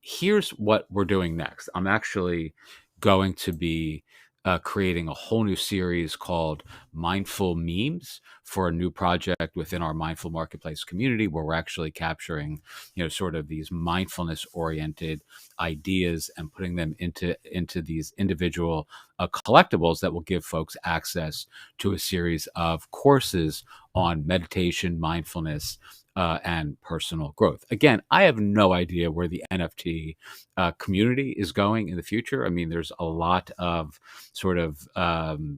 Here's what we're doing next. I'm actually going to be creating a whole new series called Mindful Memes for a new project within our Mindful Marketplace community, where we're actually capturing, sort of these mindfulness oriented ideas and putting them into these individual collectibles that will give folks access to a series of courses on meditation, mindfulness, and personal growth. Again, I have no idea where the NFT community is going in the future. I mean, there's a lot of sort of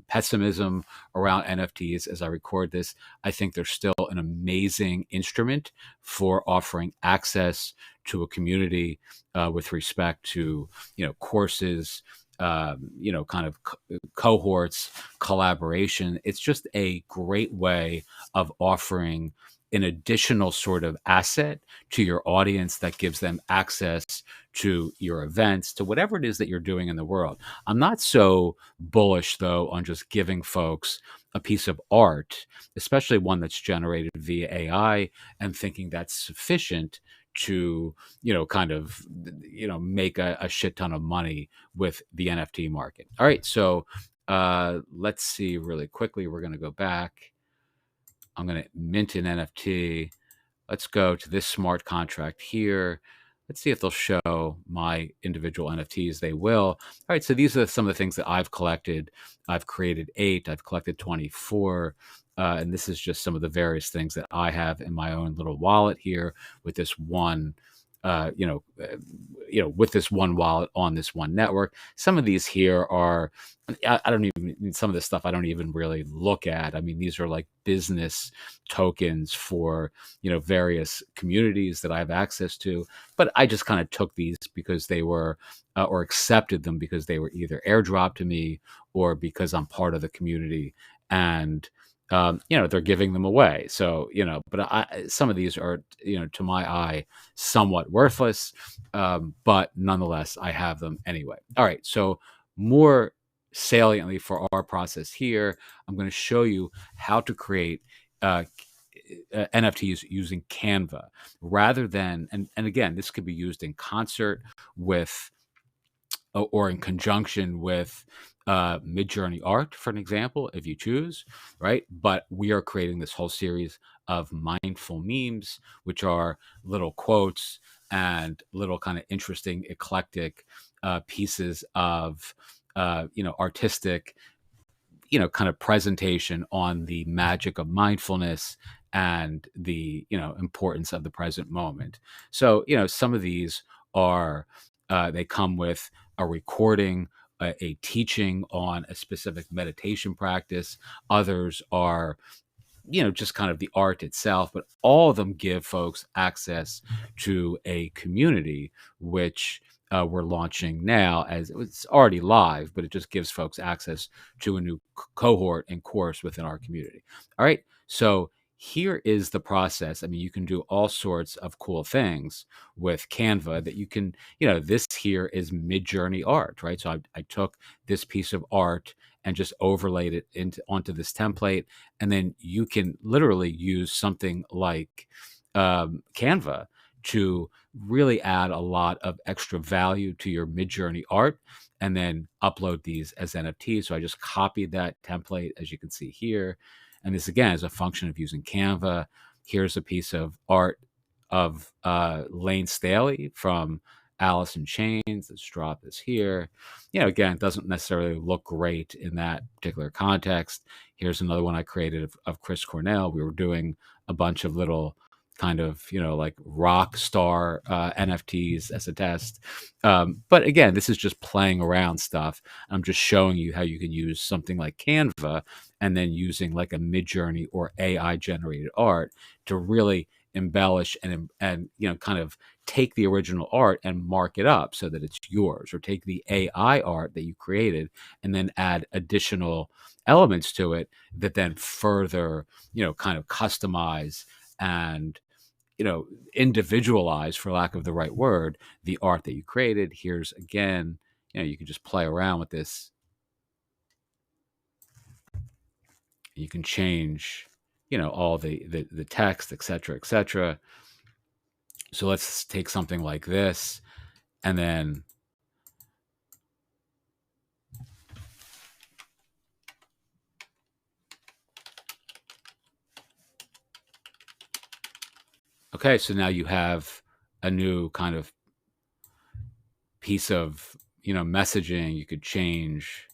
pessimism around NFTs as I record this. I think they're still an amazing instrument for offering access to a community with respect to, courses, kind of cohorts, collaboration. It's just a great way of offering an additional sort of asset to your audience that gives them access to your events, to whatever it is that you're doing in the world. I'm not so bullish, though, on just giving folks a piece of art, especially one that's generated via AI, and thinking that's sufficient to, kind of, make a shit ton of money with the NFT market. All right. So let's see really quickly. We're going to go back. I'm going to mint an NFT. Let's go to this smart contract here. Let's see if they'll show my individual NFTs. They will. All right, so these are some of the things that I've collected. I've created 8. I've collected 24. And this is just some of the various things that I have in my own little wallet here with this one with this one wallet on this one network. Some of these here are, I don't even, some of this stuff I don't even really look at. I mean, these are like business tokens for, various communities that I have access to. But I just kind of took these because they were, or accepted them because they were either airdropped to me or because I'm part of the community. And they're giving them away. So, but some of these are, to my eye, somewhat worthless. But nonetheless, I have them anyway. All right. So more saliently for our process here, I'm going to show you how to create NFTs using Canva rather than, and again, this could be used in concert with or in conjunction with Midjourney art, for an example, if you choose, right? But we are creating this whole series of mindful memes, which are little quotes and little kind of interesting, eclectic pieces of, artistic, kind of presentation on the magic of mindfulness and the, importance of the present moment. So, some of these are, they come with a recording, a teaching on a specific meditation practice. Others are, just kind of the art itself, but all of them give folks access to a community, which we're launching now as it's already live, but it just gives folks access to a new cohort and course within our community. All right. So here is the process. I mean, you can do all sorts of cool things with Canva that you can, this here is Midjourney art, right? So I took this piece of art and just overlaid it onto this template. And then you can literally use something like Canva to really add a lot of extra value to your Midjourney art and then upload these as NFTs. So I just copied that template, as you can see here. And this, again, is a function of using Canva. Here's a piece of art of Lane Staley from Alice in Chains. Let's drop this here. Again, it doesn't necessarily look great in that particular context. Here's another one I created of Chris Cornell. We were doing a bunch of little kind of, like rock star NFTs as a test. But again, this is just playing around stuff. I'm just showing you how you can use something like Canva and then using like a Midjourney or AI generated art to really embellish and kind of take the original art and mark it up so that it's yours, or take the AI art that you created and then add additional elements to it that then further, kind of customize and, individualize, for lack of the right word, the art that you created. Here's again, you can just play around with this. You can change, all the text, et cetera, et cetera. So let's take something like this. And then, okay, so now you have a new kind of piece of, messaging. You could change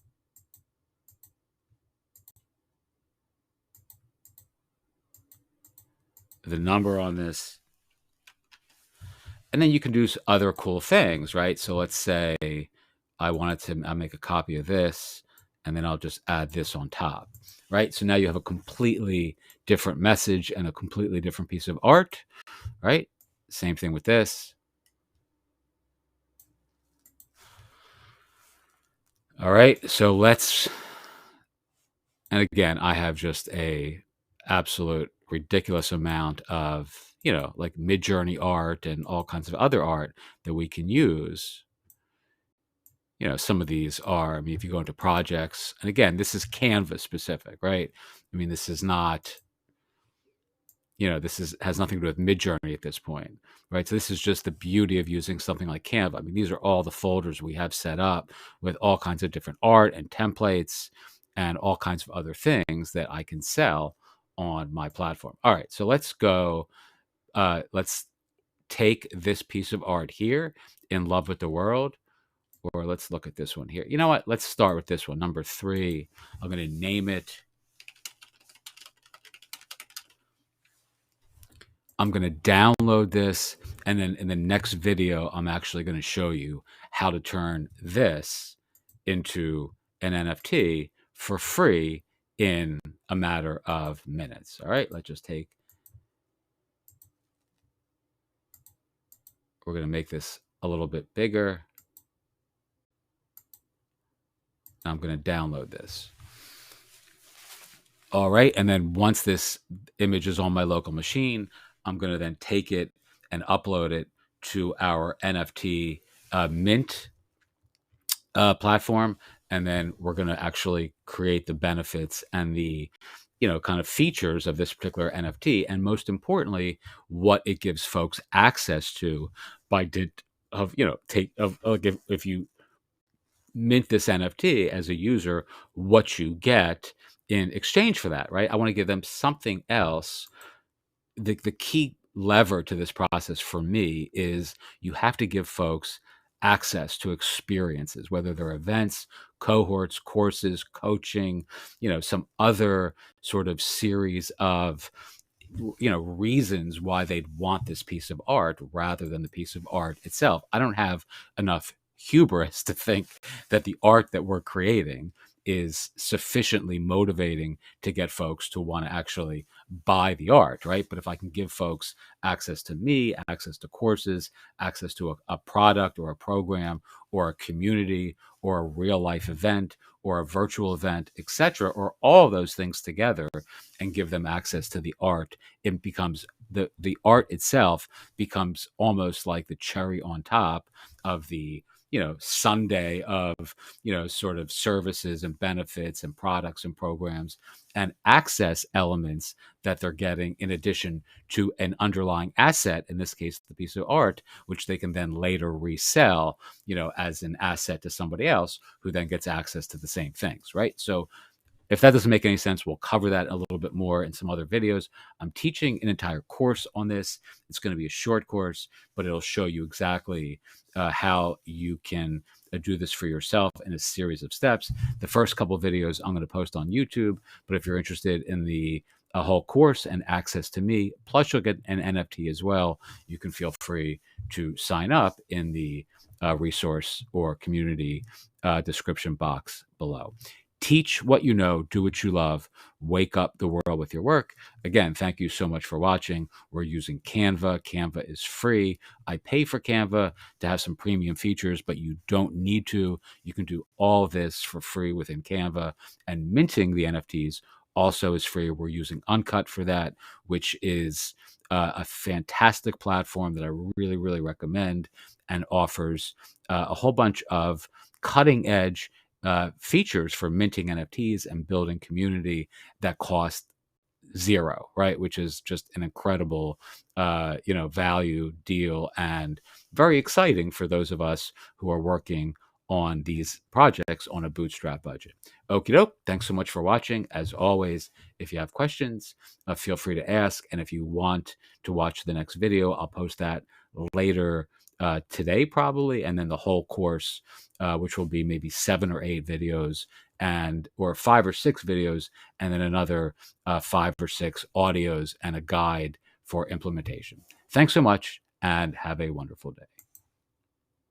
the number on this. And then you can do other cool things, right? So let's say I'll make a copy of this, and then I'll just add this on top, right? So now you have a completely different message and a completely different piece of art, right? Same thing with this. All right, so and again, I have just a absolute ridiculous amount of, like mid-journey art and all kinds of other art that we can use. Some of these are, I mean, if you go into projects, and again, this is Canva specific, right? I mean, this is not, has nothing to do with Midjourney at this point, right? So this is just the beauty of using something like Canva. I mean, these are all the folders we have set up with all kinds of different art and templates and all kinds of other things that I can sell on my platform. All right, so let's take this piece of art here, In Love with the World, or let's look at this one here. You know what? Let's start with this one, number 3. I'm going to name it. I'm going to download this, and then in the next video, I'm actually going to show you how to turn this into an NFT for free in a matter of minutes. All right, let's just we're going to make this a little bit bigger. I'm going to download this. All right, and then once this image is on my local machine, I'm going to then take it and upload it to our NFT mint platform, and then we're going to actually create the benefits and the kind of features of this particular NFT, and most importantly, what it gives folks access to by dint of if you mint this NFT as a user, what you get in exchange for that, right? I want to give them something else. The key lever to this process for me is you have to give folks access to experiences, whether they're events, cohorts, courses, coaching, some other sort of series of reasons why they'd want this piece of art rather than the piece of art itself. I don't have enough hubris to think that the art that we're creating is sufficiently motivating to get folks to want to actually buy the art, right? But if I can give folks access to me, access to courses, access to a product or a program or a community or a real life event or a virtual event, etc., or all those things together, and give them access to the art, it becomes the art itself becomes almost like the cherry on top of the sundae of sort of services and benefits and products and programs and access elements that they're getting in addition to an underlying asset, in this case the piece of art, which they can then later resell as an asset to somebody else who then gets access to the same things, right? So if that doesn't make any sense, we'll cover that a little bit more in some other videos. I'm teaching an entire course on this. It's going to be a short course, but it'll show you exactly how you can do this for yourself in a series of steps. The first couple of videos I'm going to post on YouTube, but if you're interested in the whole course and access to me, plus you'll get an NFT as well, you can feel free to sign up in the resource or community description box below. Teach what you know, do what you love, wake up the world with your work. Again, thank you so much for watching. We're using Canva. Canva is free. I pay for Canva to have some premium features, but you don't need to. You can do all this for free within Canva, and minting the NFTs also is free. We're using Uncut for that, which is a fantastic platform that I really, really recommend and offers a whole bunch of cutting edge features for minting NFTs and building community that cost zero, right? Which is just an incredible, value deal, and very exciting for those of us who are working on these projects on a bootstrap budget. Okie doke. Thanks so much for watching. As always, if you have questions, feel free to ask. And if you want to watch the next video, I'll post that later today, probably. And then the whole course, which will be maybe 7 or 8 videos, or 5 or 6 videos, and then another 5 or 6 audios and a guide for implementation. Thanks so much, and have a wonderful day.